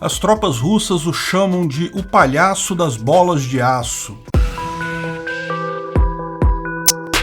As tropas russas o chamam de o palhaço das bolas de aço.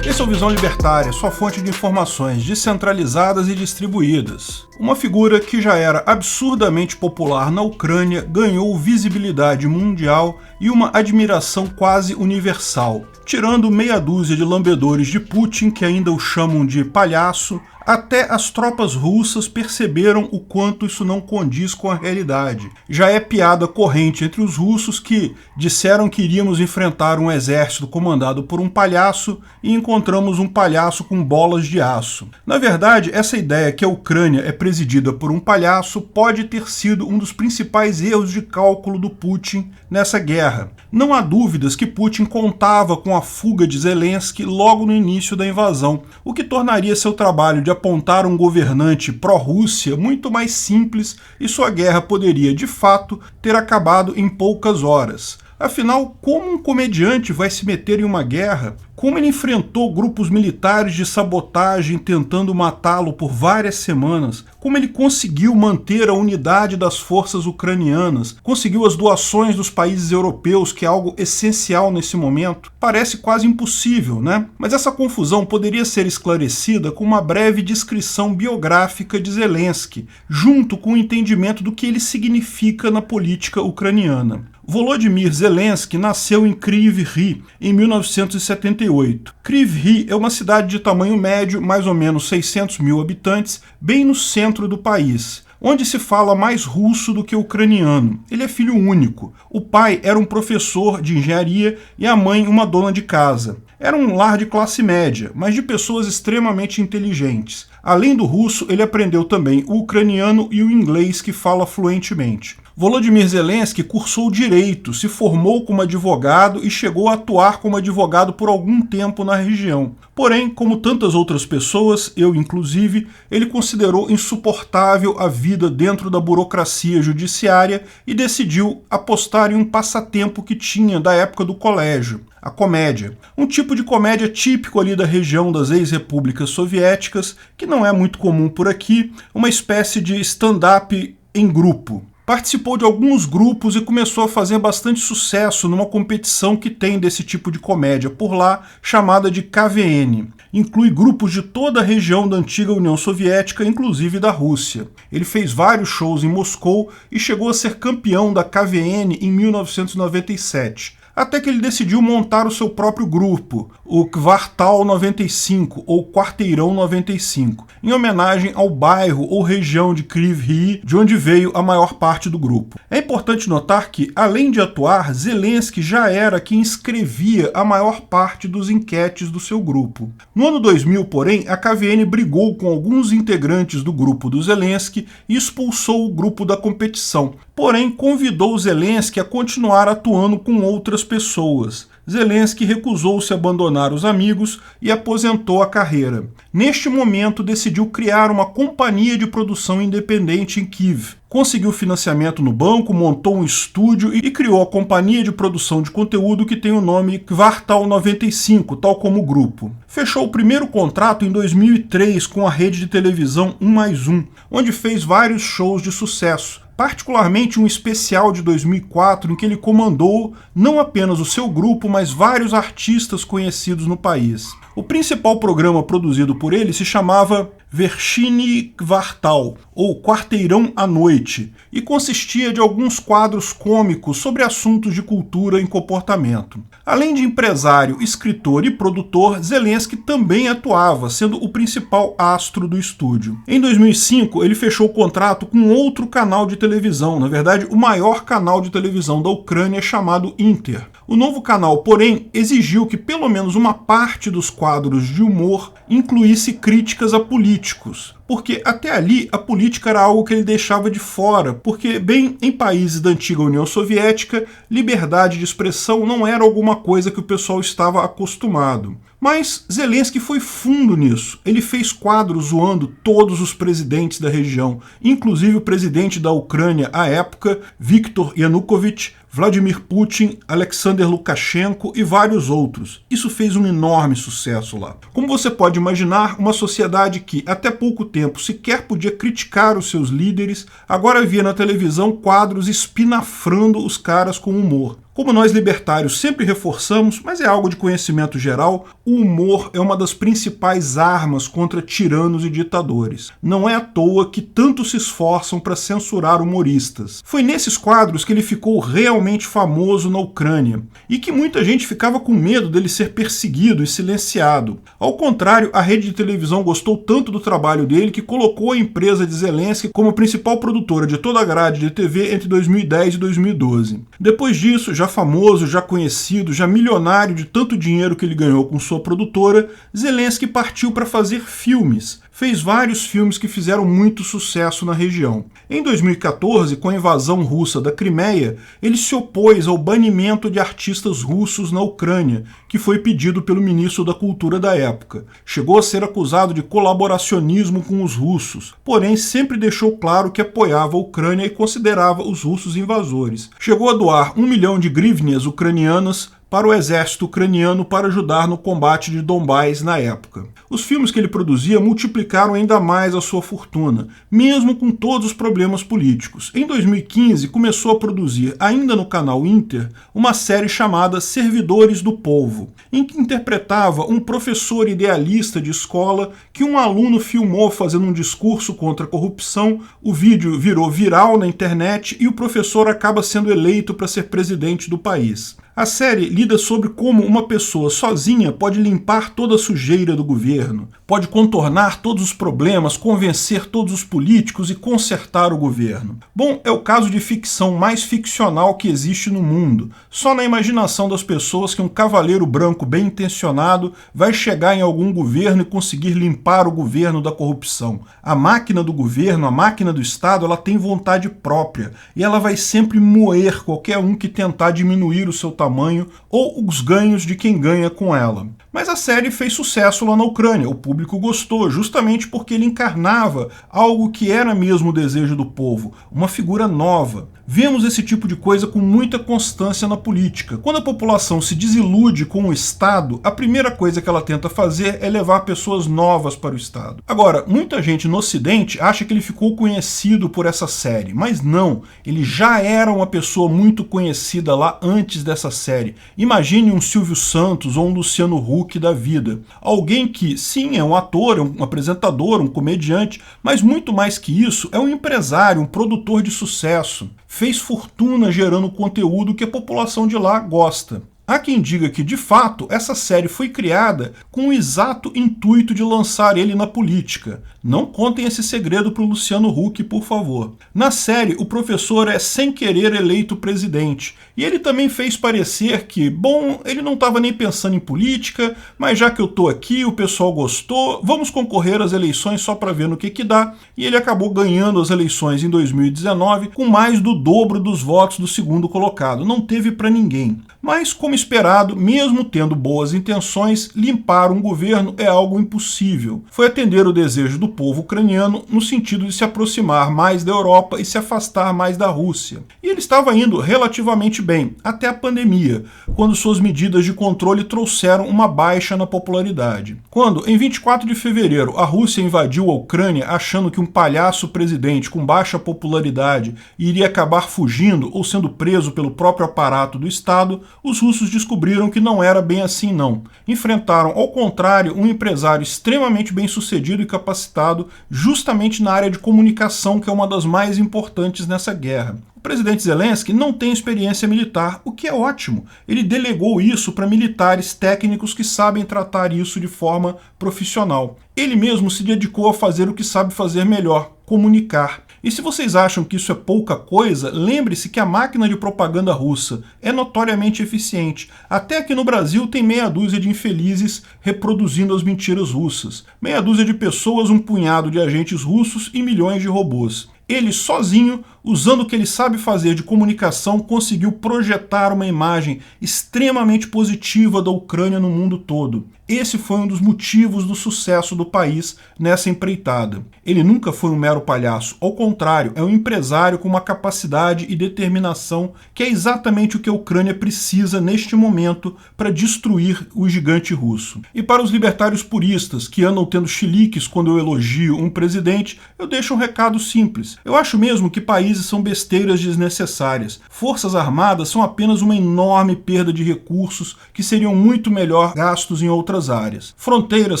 Esse é o Visão Libertária, sua fonte de informações descentralizadas e distribuídas. Uma figura que já era absurdamente popular na Ucrânia ganhou visibilidade mundial e uma admiração quase universal. Tirando meia dúzia de lambedores de Putin, que ainda o chamam de palhaço, até as tropas russas perceberam o quanto isso não condiz com a realidade. Já é piada corrente entre os russos que disseram que iríamos enfrentar um exército comandado por um palhaço e encontramos um palhaço com bolas de aço. Na verdade, essa ideia que a Ucrânia é presidida por um palhaço pode ter sido um dos principais erros de cálculo do Putin nessa guerra. Não há dúvidas que Putin contava com a fuga de Zelensky logo no início da invasão, o que tornaria seu trabalho de apontar um governante pró-Rússia muito mais simples e sua guerra poderia, de fato, ter acabado em poucas horas. Afinal, como um comediante vai se meter em uma guerra? Como ele enfrentou grupos militares de sabotagem tentando matá-lo por várias semanas? Como ele conseguiu manter a unidade das forças ucranianas? Conseguiu as doações dos países europeus, que é algo essencial nesse momento? Parece quase impossível, né? Mas essa confusão poderia ser esclarecida com uma breve descrição biográfica de Zelensky, junto com o entendimento do que ele significa na política ucraniana. Volodymyr Zelensky nasceu em Kryvyi Rih em 1978. Kryvyi Rih é uma cidade de tamanho médio, mais ou menos 600 mil habitantes, bem no centro do país, onde se fala mais russo do que ucraniano. Ele é filho único. O pai era um professor de engenharia e a mãe uma dona de casa. Era um lar de classe média, mas de pessoas extremamente inteligentes. Além do russo, ele aprendeu também o ucraniano e o inglês, que fala fluentemente. Volodymyr Zelensky cursou direito, se formou como advogado e chegou a atuar como advogado por algum tempo na região. Porém, como tantas outras pessoas, eu inclusive, ele considerou insuportável a vida dentro da burocracia judiciária e decidiu apostar em um passatempo que tinha da época do colégio: a comédia. Um tipo de comédia típico ali da região das ex-repúblicas soviéticas, que não é muito comum por aqui, uma espécie de stand-up em grupo. Participou de alguns grupos e começou a fazer bastante sucesso numa competição que tem desse tipo de comédia por lá, chamada de KVN. Inclui grupos de toda a região da antiga União Soviética, inclusive da Rússia. Ele fez vários shows em Moscou e chegou a ser campeão da KVN em 1997. Até que ele decidiu montar o seu próprio grupo, o Kvartal 95, ou Quarteirão 95, em homenagem ao bairro ou região de Kryvyi Rih, de onde veio a maior parte do grupo. É importante notar que, além de atuar, Zelensky já era quem escrevia a maior parte dos enquetes do seu grupo. No ano 2000, porém, a KVN brigou com alguns integrantes do grupo do Zelensky e expulsou o grupo da competição. Porém, convidou Zelensky a continuar atuando com outras pessoas. Zelensky recusou-se a abandonar os amigos e aposentou a carreira. Neste momento, decidiu criar uma companhia de produção independente em Kiev. Conseguiu financiamento no banco, montou um estúdio e criou a companhia de produção de conteúdo que tem o nome Kvartal 95, tal como o grupo. Fechou o primeiro contrato em 2003 com a rede de televisão 1+1, onde fez vários shows de sucesso. Particularmente um especial de 2004 em que ele comandou não apenas o seu grupo, mas vários artistas conhecidos no país. O principal programa produzido por ele se chamava Vershini Kvartal, ou Quarteirão à Noite, e consistia de alguns quadros cômicos sobre assuntos de cultura e comportamento. Além de empresário, escritor e produtor, Zelensky também atuava, sendo o principal astro do estúdio. Em 2005, ele fechou o contrato com outro canal de televisão, na verdade, o maior canal de televisão da Ucrânia, chamado Inter. O novo canal, porém, exigiu que pelo menos uma parte dos quadros de humor incluísse críticas a políticos, porque até ali a política era algo que ele deixava de fora, porque, bem, em países da antiga União Soviética, liberdade de expressão não era alguma coisa que o pessoal estava acostumado. Mas Zelensky foi fundo nisso. Ele fez quadros zoando todos os presidentes da região, inclusive o presidente da Ucrânia à época, Viktor Yanukovych, Vladimir Putin, Alexander Lukashenko e vários outros. Isso fez um enorme sucesso lá. Como você pode imaginar, uma sociedade que até pouco tempo sequer podia criticar os seus líderes, agora via na televisão quadros espinafrando os caras com humor. Como nós libertários sempre reforçamos, mas é algo de conhecimento geral, o humor é uma das principais armas contra tiranos e ditadores. Não é à toa que tanto se esforçam para censurar humoristas. Foi nesses quadros que ele ficou realmente famoso na Ucrânia, e que muita gente ficava com medo dele ser perseguido e silenciado. Ao contrário, a rede de televisão gostou tanto do trabalho dele que colocou a empresa de Zelensky como principal produtora de toda a grade de TV entre 2010 e 2012. Depois disso, já famoso, já conhecido, já milionário de tanto dinheiro que ele ganhou com sua produtora, Zelensky partiu para fazer filmes. Fez vários filmes que fizeram muito sucesso na região. Em 2014, com a invasão russa da Crimeia, ele se opôs ao banimento de artistas russos na Ucrânia, que foi pedido pelo ministro da Cultura da época. Chegou a ser acusado de colaboracionismo com os russos, porém sempre deixou claro que apoiava a Ucrânia e considerava os russos invasores. Chegou a doar 1 milhão de hryvnias ucranianas para o exército ucraniano para ajudar no combate de Donbás na época. Os filmes que ele produzia multiplicaram ainda mais a sua fortuna, mesmo com todos os problemas políticos. Em 2015, começou a produzir, ainda no canal Inter, uma série chamada Servidores do Povo, em que interpretava um professor idealista de escola que um aluno filmou fazendo um discurso contra a corrupção, o vídeo virou viral na internet e o professor acaba sendo eleito para ser presidente do país. A série lida sobre como uma pessoa sozinha pode limpar toda a sujeira do governo, pode contornar todos os problemas, convencer todos os políticos e consertar o governo. Bom, é o caso de ficção mais ficcional que existe no mundo. Só na imaginação das pessoas que um cavaleiro branco bem intencionado vai chegar em algum governo e conseguir limpar o governo da corrupção. A máquina do governo, a máquina do Estado, ela tem vontade própria e ela vai sempre moer qualquer um que tentar diminuir o seu tamanho ou os ganhos de quem ganha com ela. Mas a série fez sucesso lá na Ucrânia, o público gostou, justamente porque ele encarnava algo que era mesmo o desejo do povo, uma figura nova. Vemos esse tipo de coisa com muita constância na política. Quando a população se desilude com o Estado, a primeira coisa que ela tenta fazer é levar pessoas novas para o Estado. Agora, muita gente no Ocidente acha que ele ficou conhecido por essa série, mas não, ele já era uma pessoa muito conhecida lá antes dessa série. Imagine um Silvio Santos ou um Luciano Huck da vida. Alguém que, sim, é um ator, é um apresentador, um comediante, mas muito mais que isso, é um empresário, um produtor de sucesso. Fez fortuna gerando conteúdo que a população de lá gosta. Há quem diga que, de fato, essa série foi criada com o exato intuito de lançar ele na política. Não contem esse segredo para o Luciano Huck, por favor. Na série, o professor é sem querer eleito presidente. E ele também fez parecer que, bom, ele não estava nem pensando em política, mas já que eu estou aqui, o pessoal gostou, vamos concorrer às eleições só para ver no que dá. E ele acabou ganhando as eleições em 2019 com mais do dobro dos votos do segundo colocado. Não teve para ninguém. Mas, como esperado, mesmo tendo boas intenções, limpar um governo é algo impossível. Foi atender o desejo do povo ucraniano no sentido de se aproximar mais da Europa e se afastar mais da Rússia. E ele estava indo relativamente bem, até a pandemia, quando suas medidas de controle trouxeram uma baixa na popularidade. Quando, em 24 de fevereiro, a Rússia invadiu a Ucrânia achando que um palhaço presidente com baixa popularidade iria acabar fugindo ou sendo preso pelo próprio aparato do Estado, os russos descobriram que não era bem assim não. Enfrentaram, ao contrário, um empresário extremamente bem-sucedido e capacitado justamente na área de comunicação, que é uma das mais importantes nessa guerra. O presidente Zelensky não tem experiência militar, o que é ótimo. Ele delegou isso para militares técnicos que sabem tratar isso de forma profissional. Ele mesmo se dedicou a fazer o que sabe fazer melhor, comunicar. E se vocês acham que isso é pouca coisa, lembre-se que a máquina de propaganda russa é notoriamente eficiente. Até aqui no Brasil tem meia dúzia de infelizes reproduzindo as mentiras russas. Meia dúzia de pessoas, um punhado de agentes russos e milhões de robôs. Ele sozinho, usando o que ele sabe fazer de comunicação, conseguiu projetar uma imagem extremamente positiva da Ucrânia no mundo todo. Esse foi um dos motivos do sucesso do país nessa empreitada. Ele nunca foi um mero palhaço, ao contrário, é um empresário com uma capacidade e determinação que é exatamente o que a Ucrânia precisa neste momento para destruir o gigante russo. E para os libertários puristas que andam tendo chiliques quando eu elogio um presidente, eu deixo um recado simples. Eu acho mesmo que países são besteiras desnecessárias. Forças armadas são apenas uma enorme perda de recursos que seriam muito melhor gastos em outras áreas. Fronteiras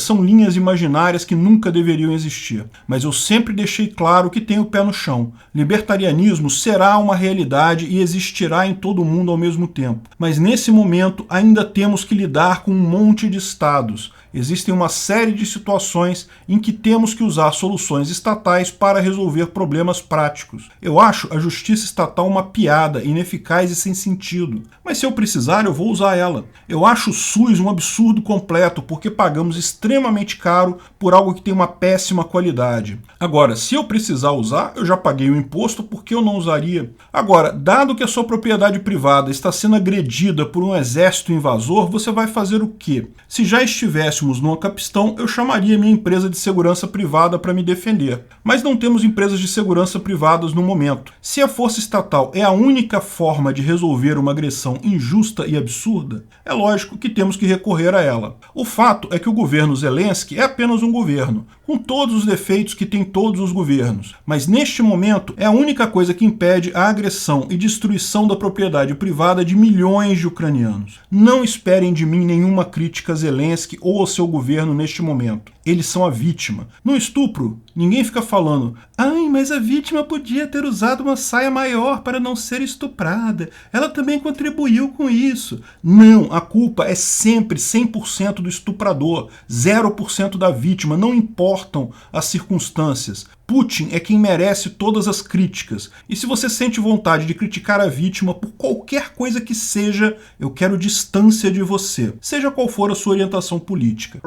são linhas imaginárias que nunca deveriam existir. Mas eu sempre deixei claro que tenho o pé no chão. Libertarianismo será uma realidade e existirá em todo o mundo ao mesmo tempo. Mas nesse momento ainda temos que lidar com um monte de estados. Existem uma série de situações em que temos que usar soluções estatais para resolver problemas práticos. Eu acho a justiça estatal uma piada, ineficaz e sem sentido. Mas se eu precisar, eu vou usar ela. Eu acho o SUS um absurdo completo, porque pagamos extremamente caro por algo que tem uma péssima qualidade. Agora, se eu precisar usar, eu já paguei o imposto, por que eu não usaria? Agora, dado que a sua propriedade privada está sendo agredida por um exército invasor, você vai fazer o quê? Se já estivéssemos numa capistão, eu chamaria minha empresa de segurança privada para me defender. Mas não temos empresas de segurança privadas no momento. Se a força estatal é a única forma de resolver uma agressão injusta e absurda, é lógico que temos que recorrer a ela. O fato é que o governo Zelensky é apenas um governo, com todos os defeitos que tem todos os governos. Mas neste momento é a única coisa que impede a agressão e destruição da propriedade privada de milhões de ucranianos. Não esperem de mim nenhuma crítica a Zelensky ou ao seu governo neste momento. Eles são a vítima. No estupro, ninguém fica falando: ai, mas a vítima podia ter usado uma saia maior para não ser estuprada. Ela também contribuiu com isso. Não, a culpa é sempre 100% do estuprador, 0% da vítima, não importam as circunstâncias. Putin é quem merece todas as críticas. E se você sente vontade de criticar a vítima por qualquer coisa que seja, eu quero distância de você, seja qual for a sua orientação política.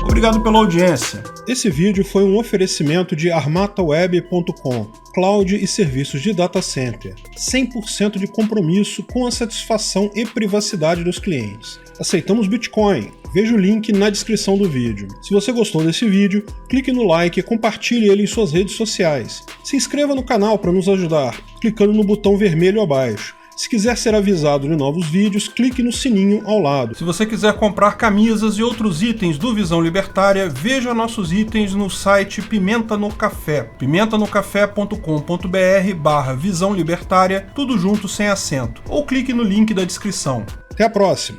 Obrigado pela audiência. Esse vídeo foi um oferecimento de armataweb.com, cloud e serviços de data center, 100% de compromisso com a satisfação e privacidade dos clientes. Aceitamos Bitcoin. Veja o link na descrição do vídeo. Se você gostou desse vídeo, clique no like e compartilhe ele em suas redes sociais. Se inscreva no canal para nos ajudar, clicando no botão vermelho abaixo. Se quiser ser avisado de novos vídeos, clique no sininho ao lado. Se você quiser comprar camisas e outros itens do Visão Libertária, veja nossos itens no site Pimenta no Café, pimentanocafé.com.br/Visão Libertária, tudo junto sem acento, ou clique no link da descrição. Até a próxima!